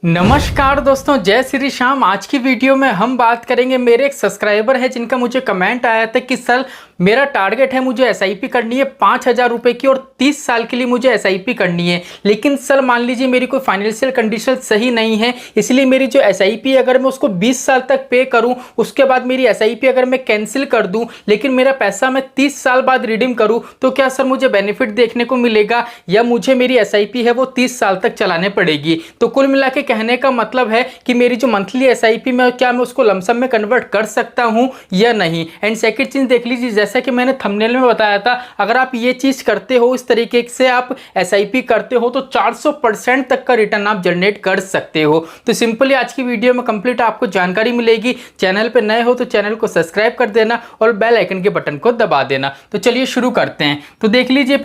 नमस्कार दोस्तों, जय श्री श्याम। आज की वीडियो में हम बात करेंगे, मेरे एक सब्सक्राइबर है जिनका मुझे कमेंट आया था कि सर मेरा टारगेट है, मुझे एसआईपी करनी है 5,000 रुपये की और 30 साल के लिए मुझे एसआईपी करनी है। लेकिन सर मान लीजिए मेरी कोई फाइनेंशियल कंडीशन सही नहीं है, इसलिए मेरी जो एसआईपी अगर मैं उसको 20 साल तक पे करूं, उसके बाद मेरी एसआईपी अगर मैं कैंसिल कर दूं, लेकिन मेरा पैसा मैं 30 साल बाद रिडीम करूं, तो क्या सर मुझे बेनिफिट देखने को मिलेगा या मुझे मेरी एसआईपी है वो 30 साल तक चलाने पड़ेगी? तो कुल मिला के कहने का मतलब है कि मेरी जो मंथली एसआईपी में क्या मैं उसको लमसम में कन्वर्ट कर सकता हूं या नहीं। एंड सेकंड चीज देख लीजिए, जैसा कि मैंने थंबनेल में बताया था, अगर आप ये चीज करते हो, इस तरीके से आप एसआईपी करते हो, तो 400% तक का रिटर्न आप जनरेट कर सकते हो। तो सिंपली आज की वीडियो में कंप्लीट आपको जानकारी मिलेगी। चैनल पे नए हो तो चैनल को सब्सक्राइब कर देना और बेल आइकन के बटन को दबा देना। तो चलिए शुरू करते हैं। तो देख लीजिए,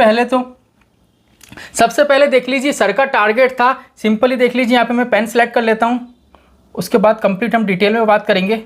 सबसे पहले देख लीजिए सर का टारगेट था। सिंपली देख लीजिए, यहाँ पे मैं पेन सेलेक्ट कर लेता हूँ, उसके बाद कंप्लीट हम डिटेल में बात करेंगे।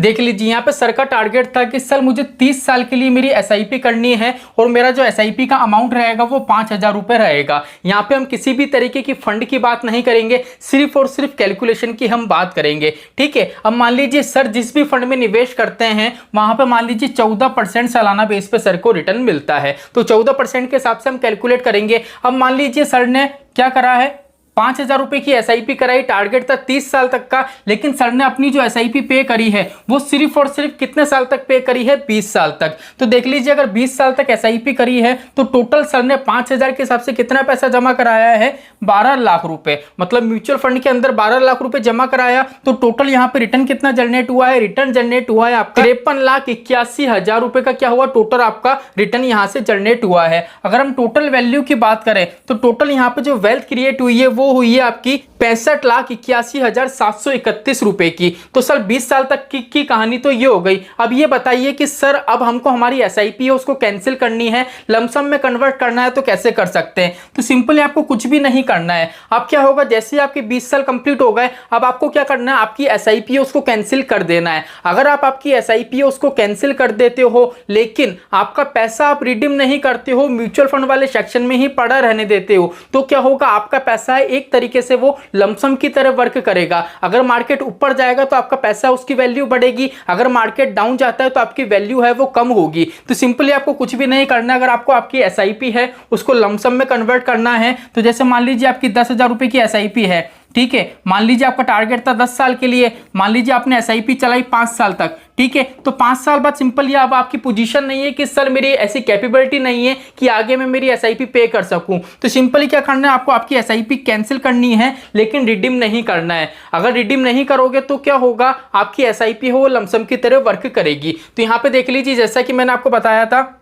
देख लीजिए, यहाँ पे सर का टारगेट था कि सर मुझे 30 साल के लिए मेरी एसआईपी करनी है और मेरा जो एसआईपी का अमाउंट रहेगा वो 5,000 रुपये रहेगा। यहाँ पे हम किसी भी तरीके की फंड की बात नहीं करेंगे, सिर्फ और सिर्फ कैलकुलेशन की हम बात करेंगे। ठीक है, अब मान लीजिए सर जिस भी फंड में निवेश करते हैं वहां पर मान लीजिए 14% सालाना बेस पे सर को रिटर्न मिलता है। तो 14% के हिसाब से हम कैलकुलेट करेंगे। अब मान लीजिए सर ने क्या करा है, 5,000 रुपए की एसआईपी कराई, टारगेट था 30 साल तक का, लेकिन सर ने अपनी जो एसआईपी पे करी है वो सिर्फ और सिर्फ कितने साल तक पे करी है? 20 साल तक। तो देख लीजिए, अगर 20 साल तक एसआईपी करी है तो टोटल सर ने 5,000 के हिसाब से कितना पैसा जमा कराया है? 12 लाख रुपए। मतलब म्यूचुअल फंड के अंदर 12 लाख रुपए जमा कराया, तो टोटल यहाँ पे रिटर्न कितना जनरेट हुआ है? रिटर्न जनरेट हुआ है आपका 53,81,000 रुपए का क्या हुआ? टोटल आपका रिटर्न यहाँ से जनरेट हुआ है। अगर हम टोटल वैल्यू की बात करें तो टोटल यहाँ पे जो वेल्थ क्रिएट हुई है वो हुई है आपकी 65,81,731 रुपए की। तो सर 20 साल तक की कहानी तो ये हो गई। अब ये बताइए कि सर अब हमको हमारी एसआईपी है उसको कैंसिल करनी है, लमसम में कन्वर्ट करना है, तो कैसे कर सकते हैं? तो सिंपली आपको कुछ भी नहीं करना है। अब क्या होगा, जैसे ही आपके 20 साल कंप्लीट हो गए, अब आपको क्या करना है, आपकी एसआईपी है उसको कैंसिल कर देना है। अगर आप आपकी एसआईपी है उसको कैंसिल कर देते हो, लेकिन आपका पैसा आप रिडीम नहीं करते हो, म्यूचुअल फंड वाले सेक्शन में ही पड़ा रहने देते हो, तो क्या होगा, आपका पैसा है एक तरीके से वो लमसम की तरह वर्क करेगा। अगर मार्केट ऊपर जाएगा तो आपका पैसा उसकी वैल्यू बढ़ेगी, अगर मार्केट डाउन जाता है तो आपकी वैल्यू है वो कम होगी। तो सिंपली आपको कुछ भी नहीं करना है। अगर आपको आपकी एसआईपी है उसको लमसम में कन्वर्ट करना है, तो जैसे मान लीजिए आपकी 10,000 रुपए की एसआईपी है, ठीक है, मान लीजिए आपका टारगेट था 10 साल के लिए, मान लीजिए आपने एसआईपी चलाई 5 साल तक, ठीक है, तो 5 साल बाद सिंपली अब आपकी पोजीशन नहीं है कि सर मेरी ऐसी कैपेबिलिटी नहीं है कि आगे मैं मेरी एसआईपी पे कर सकूं, तो सिंपली क्या करना है, आपको आपकी एसआईपी कैंसिल करनी है, लेकिन रिडीम नहीं करना है। अगर रिडीम नहीं करोगे तो क्या होगा, आपकी एसआईपी हो वो लमसम की तरह वर्क करेगी। तो यहां पर देख लीजिए, जैसा कि मैंने आपको बताया था,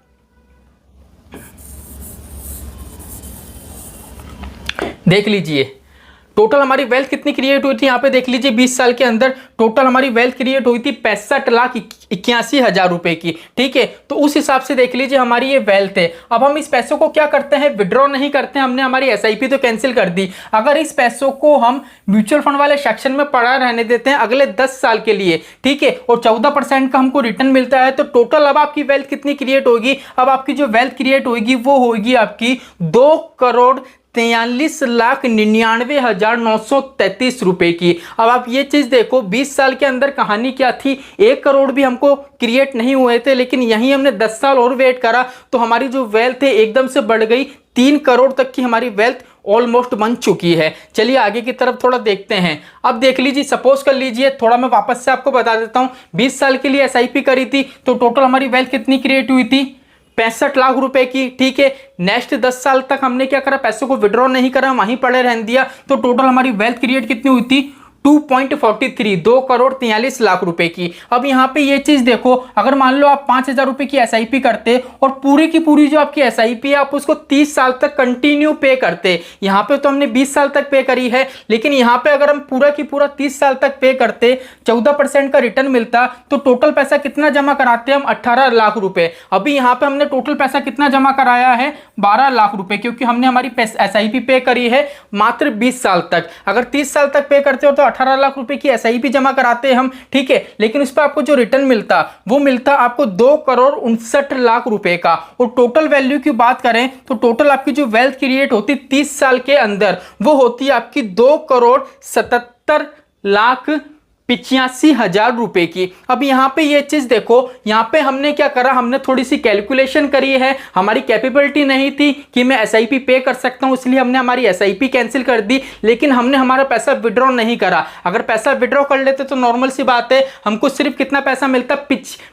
देख लीजिए टोटल हमारी वेल्थ कितनी क्रिएट हुई थी। यहाँ पे देख लीजिए 20 साल के अंदर टोटल हमारी वेल्थ क्रिएट हुई थी 65,81,000 रुपए की। ठीक है, तो उस हिसाब से देख लीजिए हमारी ये वेल्थ है। अब हम इस पैसों को क्या करते हैं, विड्रॉ नहीं करते हैं, हमने हमारी एसआईपी तो कैंसिल कर दी। अगर इस पैसों को हम म्यूचुअल फंड वाले सेक्शन में पड़ा रहने देते हैं अगले 10 साल के लिए, ठीक है, और 14% का हमको रिटर्न मिलता है, तो टोटल अब आपकी वेल्थ कितनी क्रिएट होगी? अब आपकी जो वेल्थ क्रिएट होगी वो होगी आपकी 2,43,99,933 रुपए की। अब आप ये चीज देखो, 20 साल के अंदर कहानी क्या थी, 1 करोड़ भी हमको क्रिएट नहीं हुए थे, लेकिन यहीं हमने 10 साल और वेट करा तो हमारी जो वेल्थ है एकदम से बढ़ गई, 3 करोड़ तक की हमारी वेल्थ ऑलमोस्ट बन चुकी है। चलिए आगे की तरफ थोड़ा देखते हैं। अब देख लीजिए, सपोज कर लीजिए, थोड़ा मैं वापस से आपको बता देता हूं, 20 साल के लिए एसआईपी करी थी तो टोटल हमारी वेल्थ कितनी क्रिएट हुई थी? 65 लाख रुपए की। ठीक है, नेक्स्ट 10 साल तक हमने क्या करा, पैसों को विड्रॉ नहीं करा, वहीं पड़े रहने दिया, तो टोटल हमारी वेल्थ क्रिएट कितनी हुई थी? 2.43, 2,43,00,000 रुपए की। अब यहाँ पे ये चीज देखो, अगर मान लो आप 5,000 रुपए की एसआईपी करते और पूरी की पूरी जो आपकी एसआईपी है आप उसको 30 साल तक कंटिन्यू पे करते, यहाँ पे तो हमने 20 साल तक पे करी है, लेकिन यहाँ पे अगर हम पूरा की पूरा 30 साल तक पे करते, 14% का रिटर्न मिलता, तो टोटल पैसा कितना जमा कराते हम? 18 लाख रुपए। अभी यहाँ पे हमने टोटल पैसा कितना जमा कराया है? 12 लाख रुपए, क्योंकि हमने हमारी एसआईपी पे करी है मात्र 20 साल तक। अगर 30 साल तक पे करते हो तो 18 लाख रुपए की SIP जमा कराते हम, ठीक है, लेकिन उस पर आपको जो रिटर्न मिलता वो मिलता आपको 2,59,00,000 रुपए का। और टोटल वैल्यू की बात करें तो टोटल आपकी जो वेल्थ क्रिएट होती 30 साल के अंदर वो होती है आपकी 2,77,85,000 रुपए की। अब यहाँ पे ये चीज देखो, यहाँ पे हमने क्या करा, हमने थोड़ी सी कैलकुलेशन करी है, हमारी कैपेबिलिटी नहीं थी कि मैं SIP पे कर सकता हूँ, इसलिए हमने हमारी SIP कैंसिल कर दी, लेकिन हमने हमारा पैसा विड्रॉ नहीं करा। अगर पैसा विड्रॉ कर लेते तो नॉर्मल सी बात है, हमको सिर्फ कितना पैसा मिलता,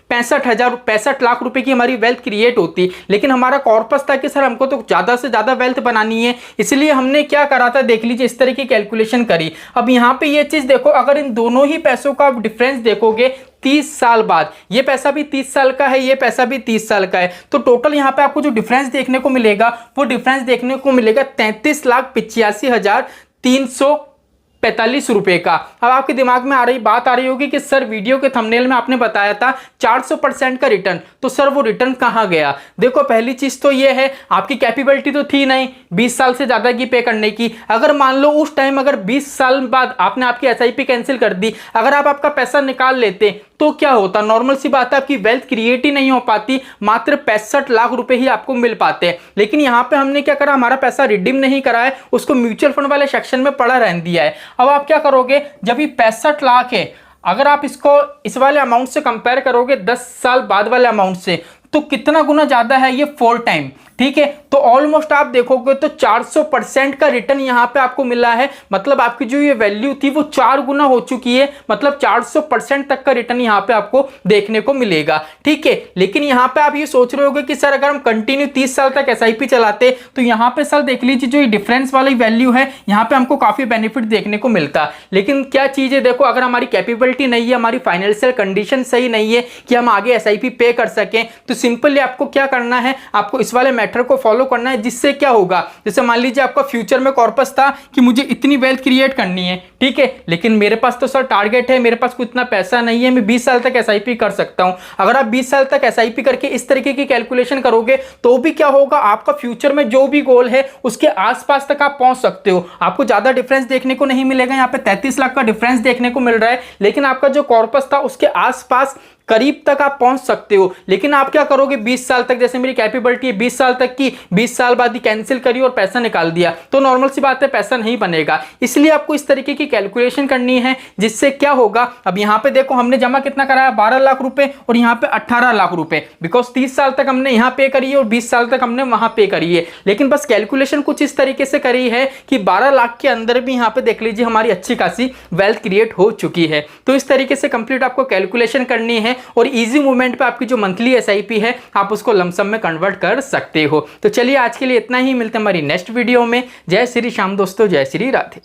65 लाख रुपए की हमारी वेल्थ क्रिएट होती, लेकिन हमारा कॉर्पस था कि सर हमको तो ज्यादा से ज्यादा वेल्थ बनानी है, इसलिए हमने क्या करा था, देख लीजिए, इस तरह की कैलकुलेशन करी। अब यहाँ पे ये चीज देखो, अगर इन दोनों ही पैसों का आप डिफरेंस देखोगे 30 साल बाद, ये पैसा भी 30 साल का है, ये पैसा भी 30 साल का है, तो टोटल यहाँ पे आपको जो डिफरेंस देखने को मिलेगा वो डिफरेंस देखने को मिलेगा 33,85,345 रुपए का। अब आपके दिमाग में बात आ रही होगी कि सर वीडियो के थंबनेल में आपने बताया था 400% का रिटर्न, तो सर वो रिटर्न कहां गया? देखो, पहली चीज तो ये है, आपकी कैपेबिलिटी तो थी नहीं 20 साल से ज्यादा की पे करने की। अगर मान लो उस टाइम अगर 20 साल बाद आपने आपकी SIP कैंसिल कर दी, अगर आप आपका पैसा निकाल लेते तो क्या होता? नॉर्मल सी बात है, आपकी वेल्थ क्रिएट ही नहीं हो पाती, मात्र 65 लाख रुपए ही आपको मिल पाते हैं। लेकिन यहां पे हमने क्या करा, हमारा पैसा रिडीम नहीं करा है, उसको म्यूचुअल फंड वाले सेक्शन में पड़ा रहने दिया है। अब आप क्या करोगे, जब ये 65 लाख है, अगर आप इसको इस वाले अमाउंट से कंपेयर करोगे 10 साल बाद वाले अमाउंट से, तो कितना गुना ज्यादा है ये? 4 टाइम, ठीक है। तो ऑलमोस्ट आप देखोगे तो 400% का रिटर्न यहां पे आपको मिला है, मतलब आपकी जो ये वैल्यू थी वो 4 गुना हो चुकी है, मतलब 400% तक का रिटर्न यहां पे आपको देखने को मिलेगा, ठीक है। लेकिन यहां पे आप ये सोच रहे होगे कि सर अगर हम कंटिन्यू 30 साल तक SIP चलाते तो यहां पे सर देख लीजिए, जो ये डिफरेंस वाली वैल्यू है यहां पे हमको काफी बेनिफिट देखने को मिलता। लेकिन क्या चीज है, देखो, अगर हमारी कैपेबिलिटी नहीं है, हमारी फाइनेंशियल कंडीशन सही नहीं है कि हम आगे SIP पे कर सकें, तो सिंपली आपको क्या करना है, आपको इस वाले मेथड को फॉलो करना है, जिससे क्या होगा, जैसे मान लीजिए आपका फ्यूचर में कॉर्पस था कि मुझे इतनी वेल्थ क्रिएट करनी है, ठीक है, लेकिन मेरे पास तो सर टारगेट है, मेरे पास कोई इतना पैसा नहीं है, मैं 20 साल तक SIP कर सकता हूं। अगर आप 20 साल तक SIP करके इस तरीके की कैलकुलेशन करोगे तो भी क्या होगा, आपका फ्यूचर में जो भी गोल है उसके आसपास तक आप पहुंच सकते हो। आपको ज्यादा डिफरेंस देखने को नहीं मिलेगा, यहाँ पे 33 लाख का डिफरेंस देखने को मिल रहा है, लेकिन आपका जो कॉर्पस था उसके आसपास करीब तक आप पहुंच सकते हो। लेकिन आप क्या करोगे, 20 साल तक, जैसे मेरी कैपेबिलिटी है 20 साल तक की, 20 साल बाद ही कैंसिल करी और पैसा निकाल दिया, तो नॉर्मल सी बात है, पैसा नहीं बनेगा। इसलिए आपको इस तरीके की कैलकुलेशन करनी है, जिससे क्या होगा, अब यहां पे देखो हमने जमा कितना कराया, 12 लाख रुपए, और यहां पे 18 लाख रुपए, बिकॉज 30 साल तक हमने यहां पे करी है और 20 साल तक हमने वहां पे करी है। लेकिन बस कैलकुलेशन कुछ इस तरीके से करी है कि 12 लाख के अंदर भी यहां पे देख लीजिए हमारी अच्छी खासी वेल्थ क्रिएट हो चुकी है। तो इस तरीके से कंप्लीट आपको कैलकुलेशन करनी है, और इजी मूवमेंट पे आपकी जो मंथली SIP है आप उसको लमसम में कन्वर्ट कर सकते हो। तो चलिए आज के लिए इतना ही, मिलते हैं हमारी नेक्स्ट वीडियो में। जय श्री श्याम दोस्तों, जय श्री राधे।